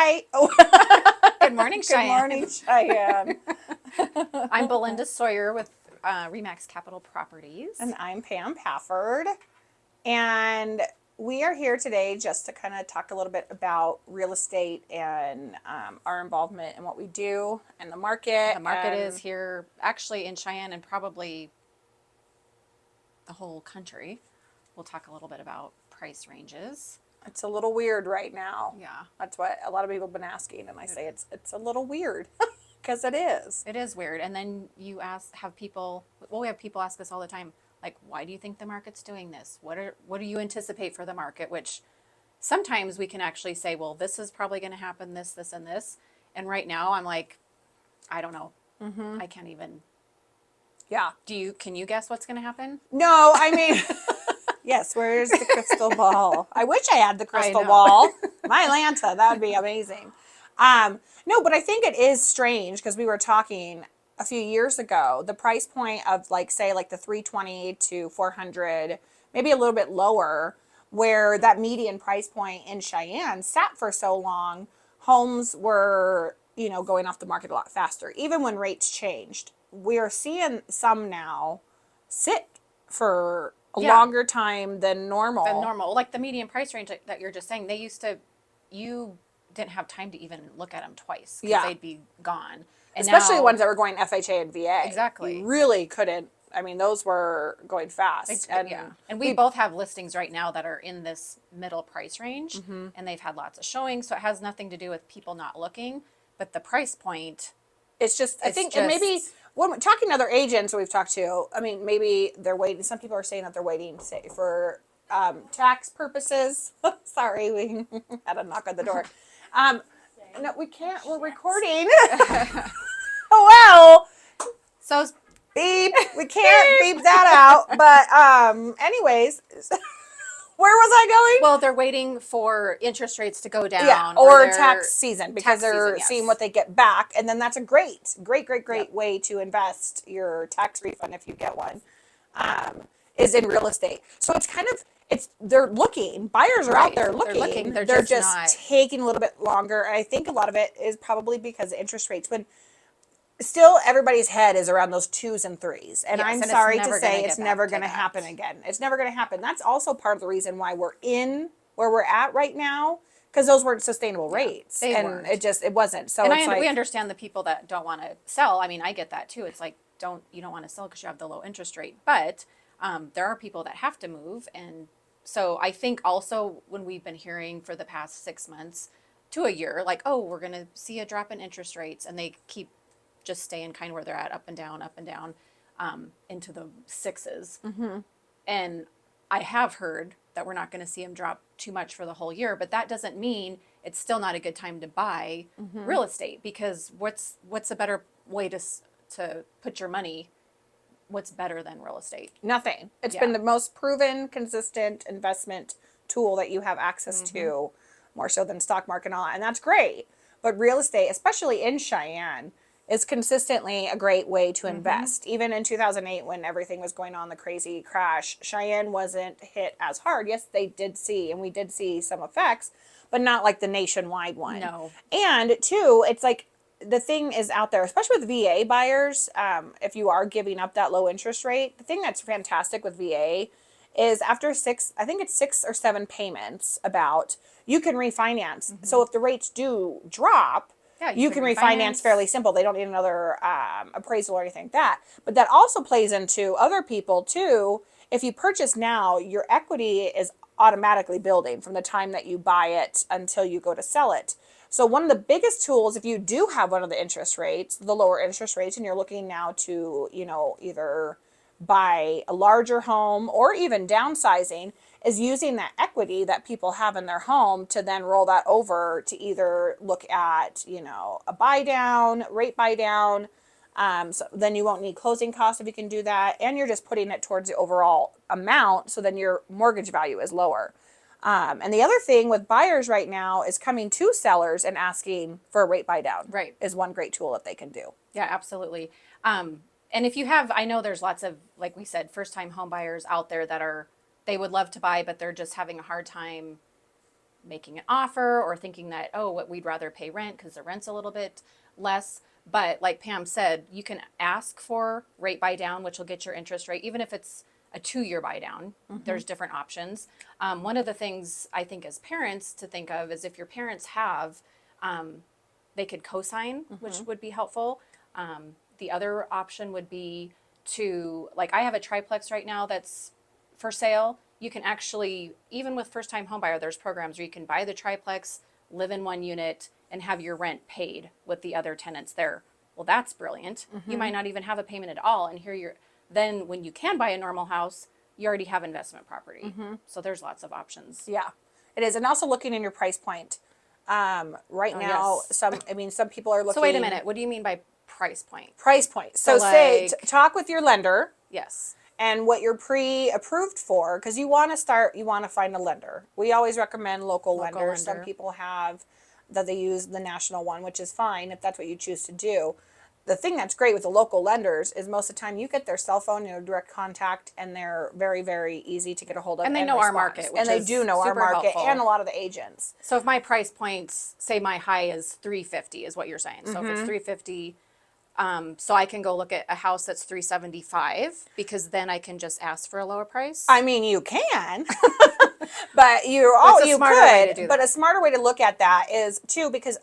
Hi. Oh. Good morning, Good Cheyenne. morning, Cheyenne. I'm Belinda Sawyer with REMAX Capital Properties. And I'm Pam Pafford. And we are here today just to kind of talk a little bit about real estate and our involvement in what we do and the market. The market is here actually in Cheyenne and probably the whole country. We'll talk a little bit about price ranges. It's a little weird right now. Yeah. That's what a lot of people have been asking. And I say it's a little weird because it is. It is weird. And then we have people ask us all the time, like, why do you think the market's doing this? What do you anticipate for the market? Which sometimes we can actually say, well, this is probably going to happen, this, and this. And right now I'm like, I don't know. Mm-hmm. I can't even. Yeah. Can you guess what's going to happen? No, I mean, yes, where's the crystal ball? I wish I had the crystal ball. My Lanta, that would be amazing. No, but I think it is strange because we were talking a few years ago, the price point of like the 320 to 400, maybe a little bit lower, where that median price point in Cheyenne sat for so long, homes were, going off the market a lot faster, even when rates changed. We are seeing some now sit for a longer time than normal. Like the median price range that you're just saying, you didn't have time to even look at them twice because they'd be gone. And especially the ones that were going FHA and VA. Exactly. You really couldn't. I mean, those were going fast. And we both have listings right now that are in this middle price range, and they've had lots of showings, so it has nothing to do with people not looking, but the price point. It's just, I think, and maybe when we're talking to other agents that we've talked to, I mean, maybe they're waiting. Some people are saying that they're waiting, say, for tax purposes. Sorry, we had a knock on the door. No, we can't. We're recording. Oh, well. So beep. We can't beep that out. But anyways, where was I going? Well, they're waiting for interest rates to go down. Yeah, or tax season because they're yes. seeing what they get back. And then that's a great way to invest your tax refund if you get one, is in real estate. So it's kind of, they're looking, buyers are out there looking. They're just taking a little bit longer. And I think a lot of it is probably because of interest rates. When still everybody's head is around those 2s and 3s. And I'm sorry to say it's never going to happen again. It's never going to happen. That's also part of the reason why we're in where we're at right now, because those weren't sustainable rates. They weren't. It wasn't. So we understand the people that don't want to sell. I mean, I get that too. It's like, you don't want to sell because you have the low interest rate. But there are people that have to move. And so I think also when we've been hearing for the past 6 months to a year, like, oh, we're going to see a drop in interest rates, and they keep just staying kind of where they're at, up and down, into the 6s. Mm-hmm. And I have heard that we're not going to see them drop too much for the whole year, but that doesn't mean it's still not a good time to buy real estate, because what's a better way to put your money? What's better than real estate? Nothing. It's been the most proven, consistent investment tool that you have access to, more so than stock market and all that. And that's great. But real estate, especially in Cheyenne, is consistently a great way to invest. Even in 2008, when everything was going on, the crazy crash, Cheyenne wasn't hit as hard. Yes, we did see some effects, but not like the nationwide one. No. And two, it's like, the thing is out there, especially with VA buyers, if you are giving up that low interest rate, the thing that's fantastic with VA is after 6 or 7 payments you can refinance. So if the rates do drop, you can refinance fairly simple. They don't need another appraisal or anything like that. But that also plays into other people too. If you purchase now, your equity is automatically building from the time that you buy it until you go to sell it. So one of the biggest tools, if you do have one of the interest rates, the lower interest rates, and you're looking now to, either buy a larger home or even downsizing, is using that equity that people have in their home to then roll that over to either look at, a rate buy down. So then you won't need closing costs if you can do that. And you're just putting it towards the overall amount. So then your mortgage value is lower. And the other thing with buyers right now is coming to sellers and asking for a rate buy down. Right. Is one great tool that they can do. Yeah, absolutely. And if you have, I know there's lots of, like we said, first time home buyers out there that they would love to buy, but they're just having a hard time making an offer or thinking that, oh, what we'd rather pay rent because the rent's a little bit less. But like Pam said, you can ask for rate buy down, which will get your interest rate, even if it's a 2-year buy down. There's different options. One of the things I think as parents to think of is if your parents have, they could co-sign, which would be helpful. The other option would be to, like, I have a triplex right now that's for sale. You can actually, even with first time home buyer, there's programs where you can buy the triplex, live in one unit, and have your rent paid with the other tenants there. Well, that's brilliant. You might not even have a payment at all. And here you're, then when you can buy a normal house, you already have investment property. So there's lots of options. Yeah, it is. And also looking in your price point. Right now, yes. some people are looking. So wait a minute. What do you mean by price point? Price point. So So say, like- talk with your lender Yes. and what you're pre-approved for, because you want to find a lender. We always recommend local lenders. Some lender. people have that they use the national one, which is fine if that's what you choose to do. The thing that's great with the local lenders is most of the time you get their cell phone, direct contact, and they're very, very easy to get a hold of. And they know our market, which and they is do know our super market helpful. and a lot of the agents. So if my price points, say my high is 350 is what you're saying. So if it's 350, so I can go look at a house that's 375 because then I can just ask for a lower price. I mean, you can, but you What's a you smarter way to could. do But that? a smarter way to look at that is too, because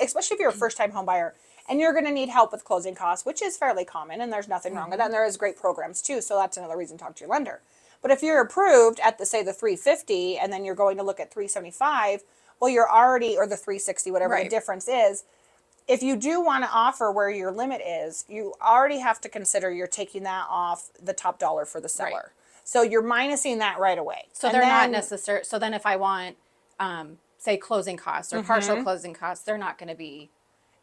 especially if you're a first time home buyer and you're going to need help with closing costs, which is fairly common, and there's nothing wrong with that. And there is great programs too, so that's another reason to talk to your lender. But if you're approved at the 350, and then you're going to look at 375, well, you're already, or the 360, whatever the Right. difference is. If you do want to offer where your limit is, you already have to consider you're taking that off the top dollar for the seller. Right. So you're minusing that right away. So And they're not then- necessary. So then if I want, say closing costs or partial closing costs, they're not going to be,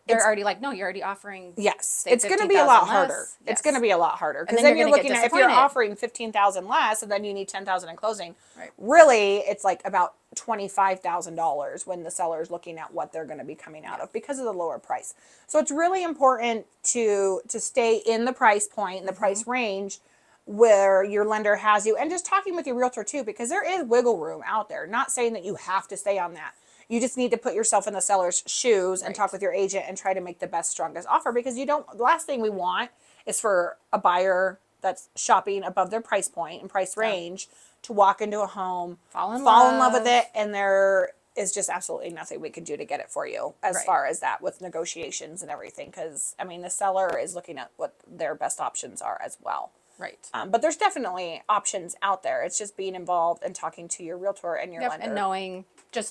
they're already like, no, you're already offering. Yes, say it's going to be a lot 50,000 harder. less. It's Yes. going to be a lot harder because then then you're you're gonna get looking at if you're disappointed. offering 15,000 less and then you need 10,000 in closing. Right. Really, it's like about $25,000 when the seller is looking at what they're going to be coming out of because of the lower price. So it's really important to stay in the price point, in the price range where your lender has you, and just talking with your realtor too, because there is wiggle room out there. Not saying that you have to stay on that. You just need to put yourself in the seller's shoes and Right. talk with your agent and try to make the best, strongest offer, because the last thing we want is for a buyer that's shopping above their price point and price range to walk into a home, Fall in love with love. it, and there is just absolutely nothing we can do to get it for you as Right. far as that with negotiations and everything. Because, I mean, the seller is looking at what their best options are as well. Right. But there's definitely options out there. It's just being involved and talking to your realtor and your Yep. lender. And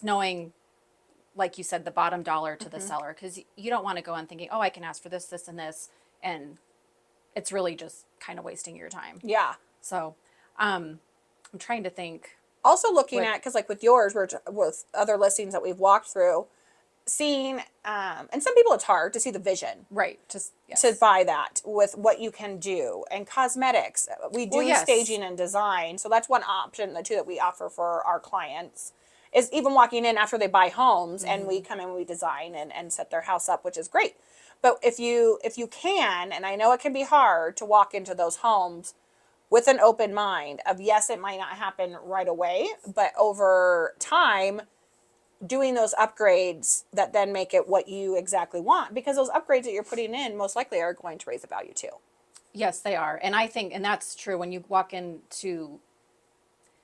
knowing, like you said, the bottom dollar to the seller, because you don't want to go in thinking, oh, I can ask for this, this, and this, and it's really just kind of wasting your time. Yeah. So, I'm trying to think. Also looking With- at, because like with yours, with other listings that we've walked through, seeing, and some people it's hard to see the vision Right. Just yes. to buy that with what you can do, and cosmetics. We do Well, yes. staging and design, so that's one option, the two that we offer for our clients, is even walking in after they buy homes and we come in and we design and set their house up, which is great. But if you can, and I know it can be hard to walk into those homes with an open mind of, yes, it might not happen right away, but over time, doing those upgrades that then make it what you exactly want, because those upgrades that you're putting in most likely are going to raise the value too. Yes, they are. And I think, and that's true when you walk into,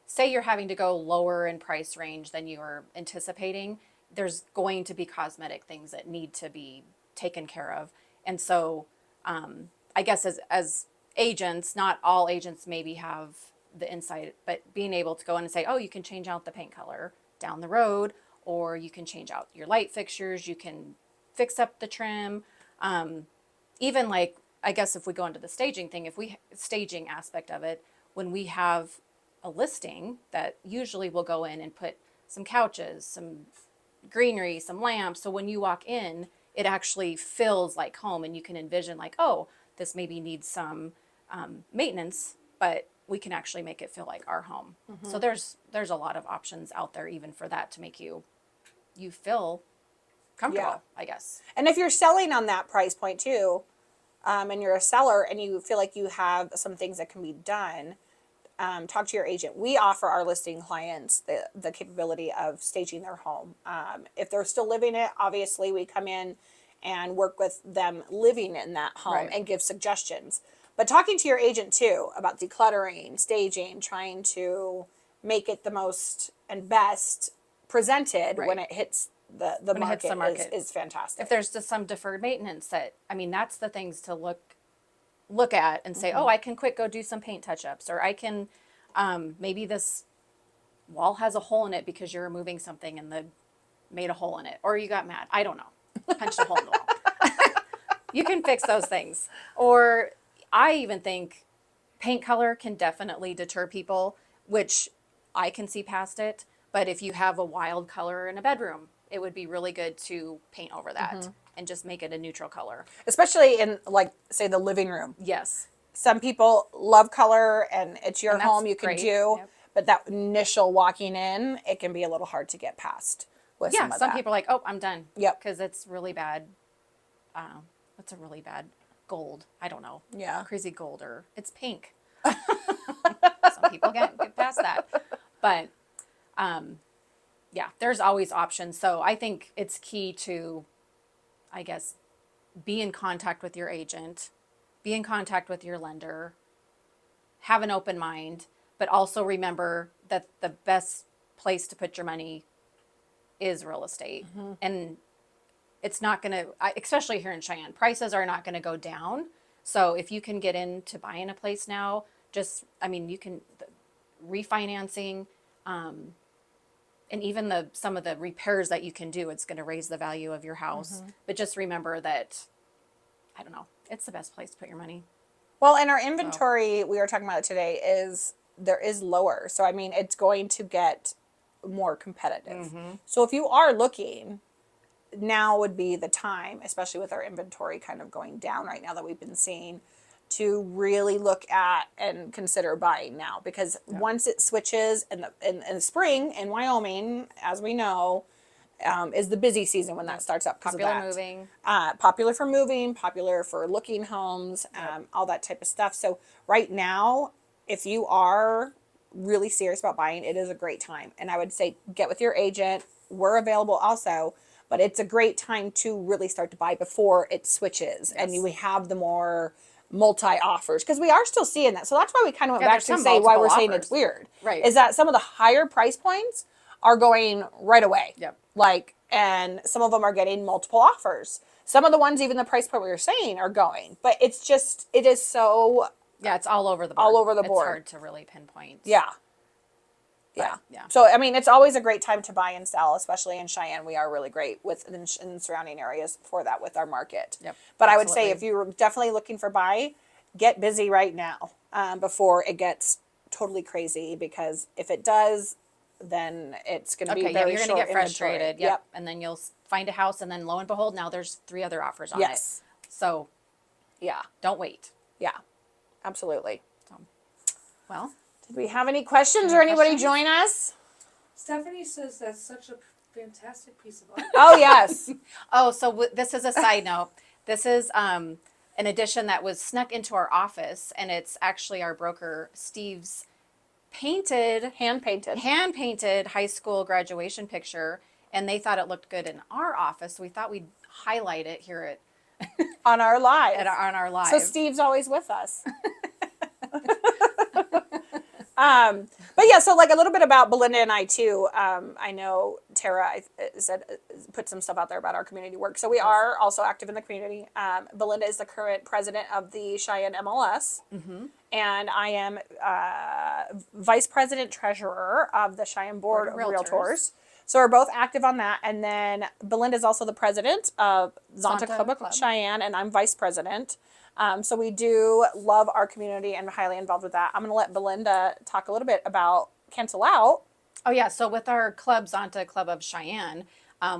say you're having to go lower in price range than you were anticipating, there's going to be cosmetic things that need to be taken care of. And so, I guess as agents, not all agents maybe have the insight, but being able to go in and say, oh, you can change out the paint color down the road, or you can change out your light fixtures, you can fix up the trim. Even like, I guess if we go into the staging thing, staging aspect of it, when we have a listing that usually we'll go in and put some couches, some greenery, some lamps. So when you walk in, it actually feels like home, and you can envision like, oh, this maybe needs some maintenance, but we can actually make it feel like our home. So there's a lot of options out there even for that to make you feel comfortable, Yeah. I guess. And if you're selling on that price point too, and you're a seller and you feel like you have some things that can be done, talk to your agent. We offer our listing clients the capability of staging their home. If they're still living it, obviously we come in and work with them living in that home Right. and give suggestions. But talking to your agent too about decluttering, staging, trying to make it the most and best presented when Right. it hits the When it hits the market. is fantastic. If there's just some deferred maintenance that, I mean, that's the things to look at and say, oh, I can quick go do some paint touch-ups, or I can, maybe this wall has a hole in it because you're removing something and the made a hole in it, or you got mad. I don't know. Punched a hole in the wall. You can fix those things. Or I even think paint color can definitely deter people, which I can see past it. But if you have a wild color in a bedroom, it would be really good to paint over that and just make it a neutral color. Especially in, like, say, the living room. Yes. Some people love color and it's your And that's home, you can great. do, Yep. but that initial walking in, it can be a little hard to get past with Yeah, some of some that. people are like, oh, I'm done. Yep. Because it's really bad. What's a really bad gold? I don't know. Yeah. Crazy gold, or it's pink. Some people can't get past that. But yeah, there's always options. So I think it's key to, I guess, be in contact with your agent, be in contact with your lender, have an open mind, but also remember that the best place to put your money is real estate. And it's not going to, especially here in Cheyenne, prices are not going to go down. So if you can get into buying a place now, just, I mean, you can, refinancing, and even some of the repairs that you can do, it's going to raise the value of your house. But just remember that, I don't know, it's the best place to put your money. Well, and our inventory, we were talking about it today, there is lower. So, I mean, it's going to get more competitive. So if you are looking, now would be the time, especially with our inventory kind of going down right now that we've been seeing, to really look at and consider buying now. Because once it switches in the spring in Wyoming, as we know, is the busy season when that starts up. Popular moving. Popular for moving, popular for looking homes, all that type of stuff. So right now, if you are really serious about buying, it is a great time. And I would say get with your agent. We're available also, but it's a great time to really start to buy before it switches and we have the more multi offers, because we are still seeing that. So that's why we kind of went back there's to some say why we're multiple saying it's offers. weird. Right. Is that some of the higher price points are going right away. Yep. Like, and some of them are getting multiple offers. Some of the ones, even the price point we were saying, are going. But it's just, it is so, Yeah, it's all over the board. all over the board. It's hard to really pinpoint. yeah. Yeah. yeah. So, I mean, it's always a great time to buy and sell, especially in Cheyenne. We are really great with in surrounding areas for that with our market. Yep, But I would say absolutely. if you're definitely looking for buy, get busy right now before it gets totally crazy. Because if it does, then it's going to be Okay, yeah, very you're going short to get inventory. frustrated. Yep. And then you'll find a house, and then lo and behold, now there's 3 other offers on Yes. it. So Yeah. don't wait. Yeah. Absolutely. Well, Did we have any questions Any or anybody questions? join us? Stephanie says that's such a fantastic piece of art. Oh, yes. oh, so this is a side note. This is an addition that was snuck into our office, and it's actually our broker Steve's Hand painted high school graduation picture, and they thought it looked good in our office, so we thought we'd highlight it here on our live. on our live. So Steve's always with us. But yeah, so like a little bit about Belinda and I too. I know Tara said put some stuff out there about our community work. So we are also active in the community. Belinda is the current president of the Cheyenne MLS, and I am vice president treasurer of the Cheyenne Board of Realtors. So we're both active on that. And then Belinda is also the president of Zonta Club of Cheyenne, and I'm vice president. So we do love our community and highly involved with that. I'm going to let Belinda talk a little bit about Cancel Out. Oh yeah, so with our club, Zonta Club of Cheyenne,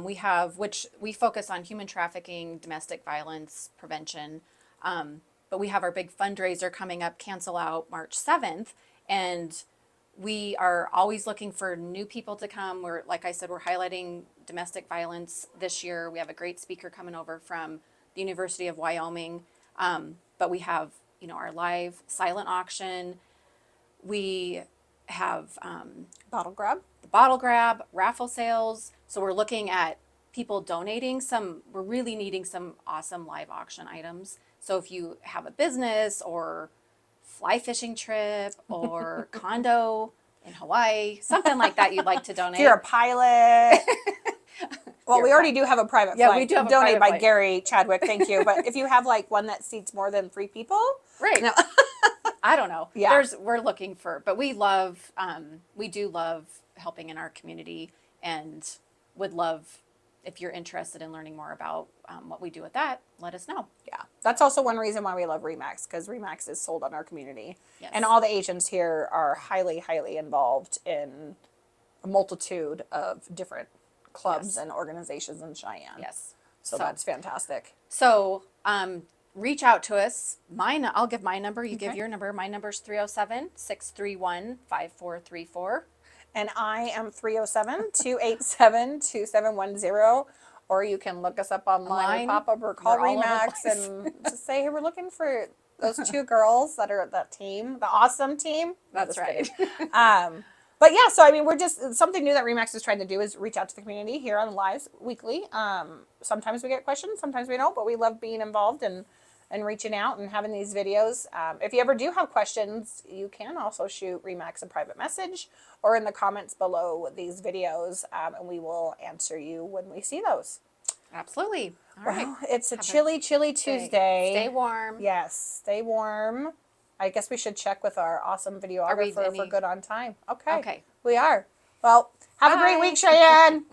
we have, which we focus on human trafficking, domestic violence prevention, but we have our big fundraiser coming up, Cancel Out, March 7th, and we are always looking for new people to come. We're, like I said, we're highlighting domestic violence this year. We have a great speaker coming over from the University of Wyoming. But we have, our live silent auction. We have Bottle grab. the bottle grab, raffle sales. So we're looking at people donating we're really needing some awesome live auction items. So if you have a business or fly fishing trip or condo in Hawaii, something like that you'd like to donate. If you're a pilot. Well, You're we a already do have a private Yeah, flight. we do have a Donated private by flight. Gary Chadwick, thank you. But if you have like one that seats more than 3 people, Right. no. I don't know. Yeah. We're looking for, but we do love helping in our community and would love, if you're interested in learning more about what we do with that, let us know. Yeah, that's also one reason why we love REMAX, because REMAX is sold on our community. Yes. And all the agents here are highly, highly involved in a multitude of different clubs Yes. and organizations in Cheyenne. Yes. So that's fantastic. So reach out to us. I'll give my number. You give Okay. your number. My number's 307-631-5434. And I am 307-287-2710. Or you can look us up online or pop up or call We're all over the REMAX place. and just say, hey, we're looking for those 2 girls that are that team, the awesome team. That's Just right. kidding. But yeah, so I mean, we're just something new that REMAX is trying to do is reach out to the community here on lives weekly. Sometimes we get questions, sometimes we don't, but we love being involved and reaching out and having these videos. If you ever do have questions, you can also shoot REMAX a private message or in the comments below these videos, and we will answer you when we see those. Absolutely. All right. Well, it's a Have a chilly, chilly Tuesday. Stay warm. Yes, stay warm. I guess we should check with our awesome videographer if we're good on time. Okay. Okay. We are. Well, have a great Bye. week, Cheyenne.